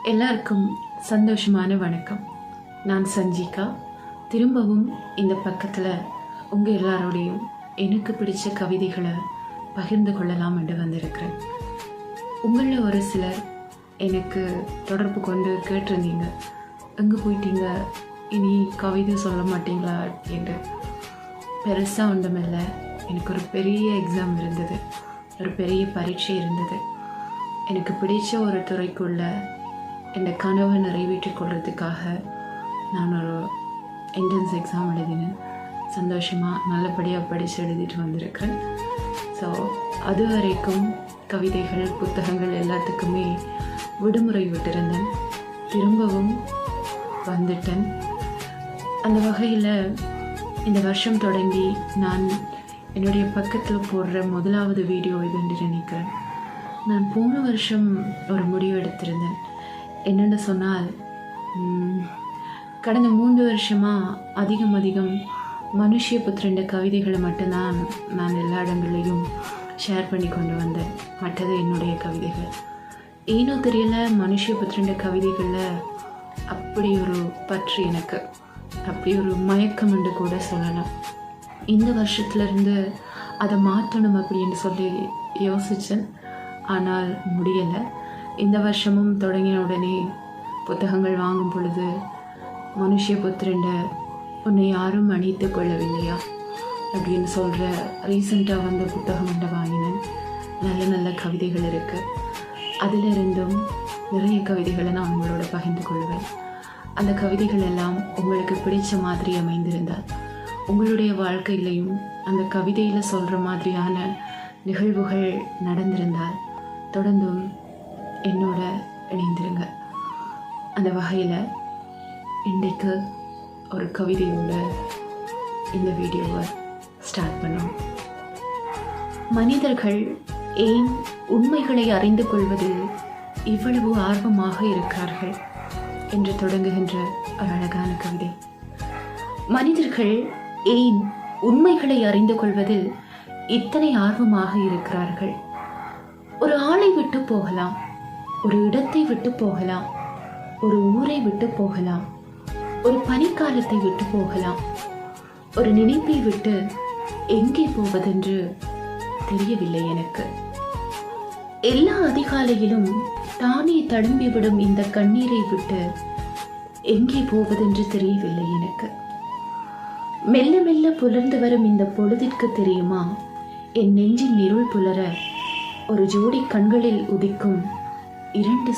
எல்லாருக்கும் சந்தோஷமான வணக்கம். நான் சஞ்சிகா. திரும்பவும் இந்த பக்கத்தில் உங்கள் எல்லாரோடையும் எனக்கு பிடிச்ச கவிதைகளை பகிர்ந்து கொள்ளலாம் என்று வந்திருக்கிறேன். உங்களில் ஒரு சிலர் எனக்கு தொடர்பு கொண்டு கேட்டிருந்தீங்க, எங்கே போயிட்டீங்க, இனி கவிதை சொல்ல மாட்டீங்களா அப்படின்னு. பெருசாக ஒன்றுமில்லை, எனக்கு ஒரு பெரிய எக்ஸாம் இருந்தது, ஒரு பெரிய பரீட்சை இருந்தது. எனக்கு பிடிச்ச ஒரு துறைக்குள்ள என் கனவை நிறைவேற்றிக் கொள்றதுக்காக நான் ஒரு என்ட்ரன்ஸ் எக்ஸாம் எழுதினேன். சந்தோஷமாக நல்லபடியாக படித்து எழுதிட்டு வந்திருக்கிறேன். ஸோ அது வரைக்கும் கவிதைகள், புத்தகங்கள் எல்லாத்துக்குமே விடுமுறை விட்டிருந்தேன். திரும்பவும் வந்துட்டேன். அந்த வகையில் இந்த வருஷம் தொடங்கி நான் என்னுடைய பக்கத்தில் போடுற முதலாவது வீடியோ இதுன்னு நினைக்கிறேன். நான் போன வருஷம் ஒரு முடிவு எடுத்திருந்தேன். என்னென்னு சொன்னால், கடந்த 3 வருஷமாக அதிகம் மனுஷ்யபுத்திரண்ட கவிதைகளை மட்டும்தான் நான் எல்லா இடங்கள்லையும் ஷேர் பண்ணி கொண்டு வந்தேன். மற்றது என்னுடைய கவிதைகள். ஏனோ தெரியல, மனுஷ்யபுத்திரண்ட கவிதைகளில் அப்படி ஒரு பற்று, எனக்கு அப்படி ஒரு மயக்கம் என்று கூட சொல்லலாம். இந்த வருஷத்துலேருந்து அதை மாற்றணும் அப்படின்னு சொல்லி யோசித்தேன். ஆனால் முடியலை. இந்த வருஷமும் தொடங்கின உடனே புத்தகங்கள் வாங்கும் பொழுது மனுஷ்யபுத்திரண்ட உன்னை யாரும் அணித்து கொள்ளவில்லையா அப்படின்னு சொல்கிற ரீசெண்டாக வந்த புத்தகம் ஒன்றை வாங்கினேன். நல்ல நல்ல கவிதைகள் இருக்குது. அதிலிருந்தும் நிறைய கவிதைகளை நான் உங்களோட பகிர்ந்து கொள்வேன். அந்த கவிதைகள் எல்லாம் உங்களுக்கு பிடிச்ச மாதிரி அமைந்திருந்தால், உங்களுடைய வாழ்க்கையிலையும் அந்த கவிதையில் சொல்கிற மாதிரியான நிகழ்வுகள் நடந்திருந்தால் தொடர்ந்தும் என்னோட இணைந்திருங்க. அந்த வகையில் இன்றைக்கு ஒரு கவிதையோட இந்த வீடியோவை ஸ்டார்ட் பண்ணோம். மனிதர்கள் ஏன் உண்மைகளை அறிந்து கொள்வதில் இவ்வளவு ஆர்வமாக இருக்கிறார்கள் என்று தொடங்குகின்ற ஒரு அழகான கவிதை. மனிதர்கள் ஏன் உண்மைகளை அறிந்து கொள்வதில் இத்தனை ஆர்வமாக இருக்கிறார்கள்? ஒரு ஆளை விட்டு போகலாம், ஒரு இடத்தை விட்டு போகலாம், ஒரு ஊரை விட்டு போகலாம், ஒரு பனிக்காலத்தை விட்டு போகலாம், ஒரு நினைப்பை விட்டு எங்கே போவதென்று தெரியவில்லை எனக்கு. எல்லா அதிகாலையிலும் தானே தழும்பிவிடும் இந்த கண்ணீரை விட்டு எங்கே போவதென்று தெரியவில்லை எனக்கு. மெல்ல மெல்ல புலர்ந்து வரும் இந்த பொழுதிற்கு தெரியுமா என் நெஞ்சின் இருள் புலர ஒரு ஜோடி கண்களில் உதிக்கும் 2